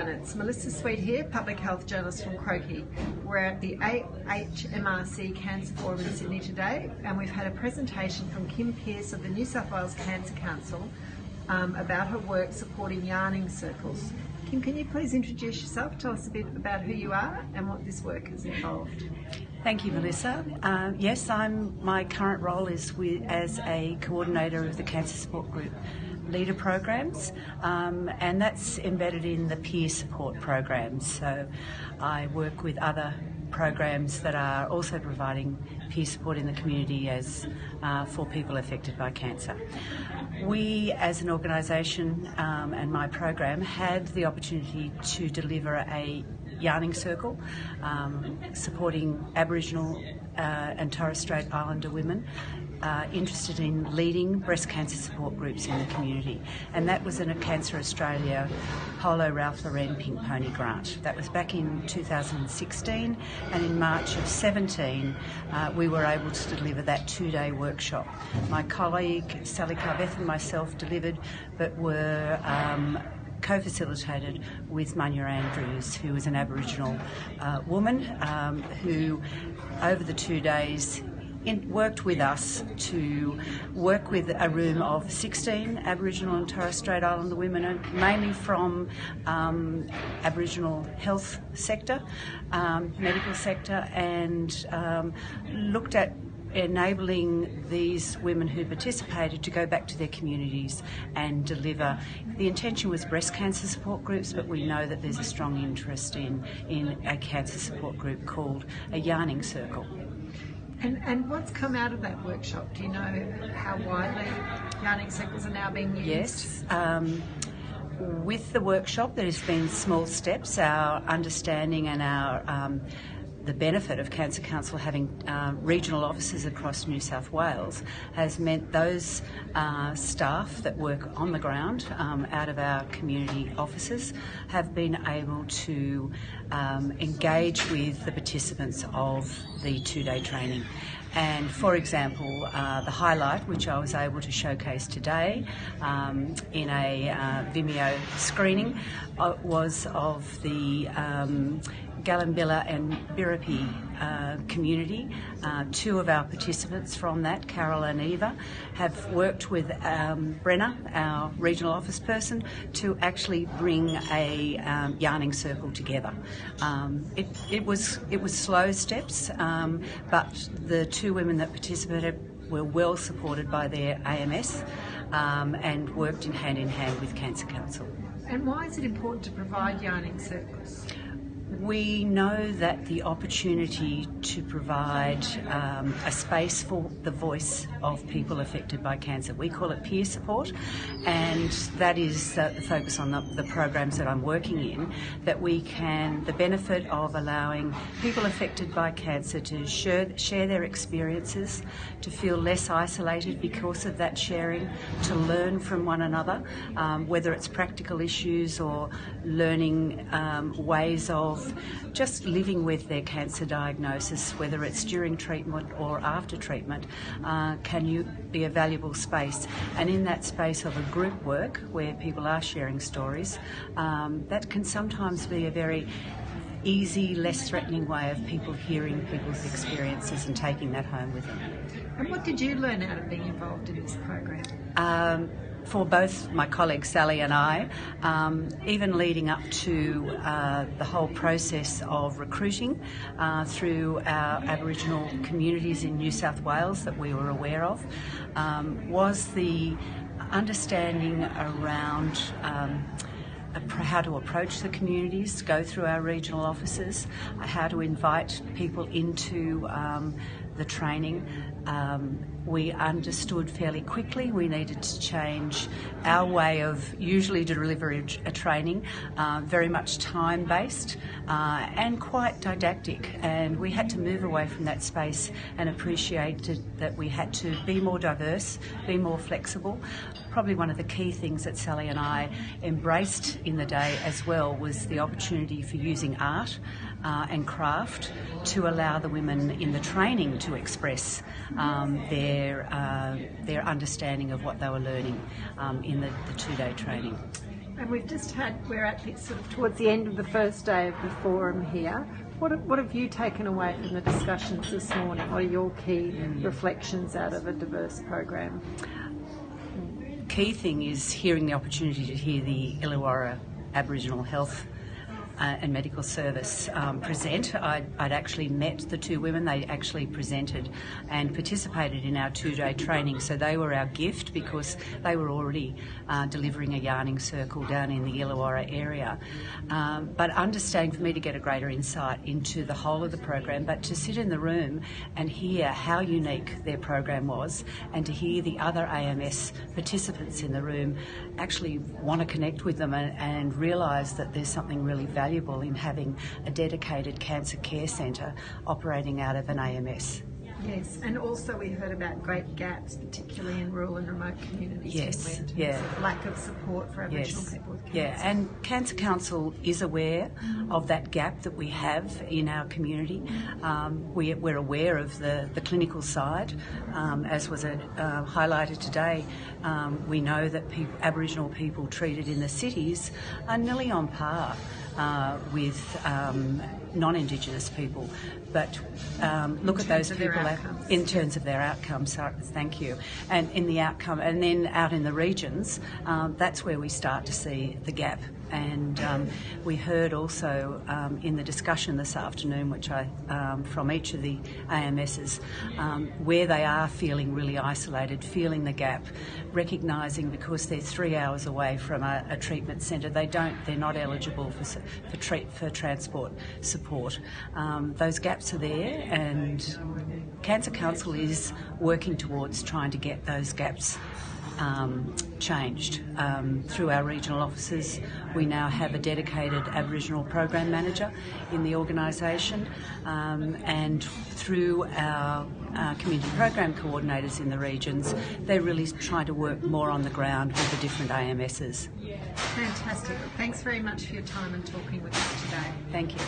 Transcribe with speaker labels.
Speaker 1: It's Melissa Sweet here, public health journalist from Croakey. We're at the AHMRC Cancer Forum in Sydney today, and we've had a presentation from Kim Pearce of the New South Wales Cancer Council about her work supporting yarning circles. Kim, can you please introduce yourself, tell us a bit about who you are and what this work has involved?
Speaker 2: Thank you, Melissa. Yes, my current role is as a coordinator of the Cancer Support Group leader programs, and that's embedded in the peer support programs. So I work with other programs that are also providing peer support in the community as for people affected by cancer. We as an organisation and my program had the opportunity to deliver a yarning circle supporting Aboriginal and Torres Strait Islander women interested in leading breast cancer support groups in the community, and that was in a Cancer Australia Polo Ralph Lauren Pink Pony grant. That was back in 2016, and in March of 17 we were able to deliver that two-day workshop. My colleague Sally Carveth and myself delivered, but were co-facilitated with Munya Andrews, who is an Aboriginal woman who over the 2 days worked with us to work with a room of 16 Aboriginal and Torres Strait Islander women, mainly from Aboriginal health sector, medical sector, and looked at enabling these women who participated to go back to their communities and deliver. The intention was breast cancer support groups, but we know that there's a strong interest in a cancer support group called a yarning circle.
Speaker 1: And what's come out of that workshop? Do you know how widely yarning circles are now being used?
Speaker 2: Yes. With the workshop, there has been small steps. Our understanding and our the benefit of Cancer Council having regional offices across New South Wales has meant those staff that work on the ground out of our community offices have been able to engage with the participants of the two-day training. And for example, the highlight, which I was able to showcase today in a Vimeo screening, was of the Galambilla and Biripi community. Two of our participants from that, Carol and Eva, have worked with Brenna, our regional office person, to actually bring a yarning circle together. It was slow steps, but the two women that participated were well supported by their AMS and worked in hand with Cancer Council.
Speaker 1: And why is it important to provide yarning circles?
Speaker 2: We know that the opportunity to provide a space for the voice of people affected by cancer, we call it peer support, and that is the focus on the programs that I'm working in, that we can, the benefit of allowing people affected by cancer to share their experiences, to feel less isolated because of that sharing, to learn from one another, whether it's practical issues or learning ways of just living with their cancer diagnosis, whether it's during treatment or after treatment, can you be a valuable space. And in that space of a group work where people are sharing stories, that can sometimes be a very easy, less threatening way of people hearing people's experiences and taking that home with them.
Speaker 1: And what did you learn out of being involved in this program?
Speaker 2: For both my colleague Sally and I, even leading up to the whole process of recruiting through our Aboriginal communities in New South Wales that we were aware of, was the understanding around how to approach the communities, go through our regional offices, how to invite people into the training. We understood fairly quickly we needed to change our way of usually delivering a training, very much time-based and quite didactic, and we had to move away from that space and appreciate that we had to be more diverse, be more flexible. Probably one of the key things that Sally and I embraced in the day as well was the opportunity for using art and craft to allow the women in the training to express their understanding of what they were learning in the two-day training.
Speaker 1: And we've just we're at sort of towards the end of the first day of the forum here. What have you taken away from the discussions this morning? What are your key reflections out of a diverse program?
Speaker 2: Key thing is hearing the opportunity to hear the Illawarra Aboriginal Health and Medical Service present. I'd actually met the two women. They actually presented and participated in our 2-day training, so they were our gift because they were already delivering a yarning circle down in the Illawarra area. But understanding, for me to get a greater insight into the whole of the program, but to sit in the room and hear how unique their program was, and to hear the other AMS participants in the room actually want to connect with them and realise that there's something really valuable in having a dedicated cancer care centre operating out of an AMS.
Speaker 1: Yes, and also we heard about great gaps, particularly in rural and remote communities.
Speaker 2: Yes,
Speaker 1: in terms of lack of support for Aboriginal people with cancer.
Speaker 2: Yeah, and Cancer Council is aware of that gap that we have in our community. We're aware of the clinical side, as was highlighted today. We know that Aboriginal people treated in the cities are nearly on par with non-Indigenous people, but look at those people in terms of their outcomes. Thank you. And in the outcome, and then out in the regions, that's where we start to see the gap. And we heard also in the discussion this afternoon, which from each of the AMSs, where they are feeling really isolated, feeling the gap, recognising because they're 3 hours away from a treatment centre, they're not eligible for transport support. Those gaps are there, and Cancer Council is working towards trying to get those gaps changed. Through our regional offices, we now have a dedicated Aboriginal program manager in the organisation, and through our community program coordinators in the regions, they're really trying to work more on the ground with the different AMSs.
Speaker 1: Fantastic. Thanks very much for your time and talking with us today.
Speaker 2: Thank you.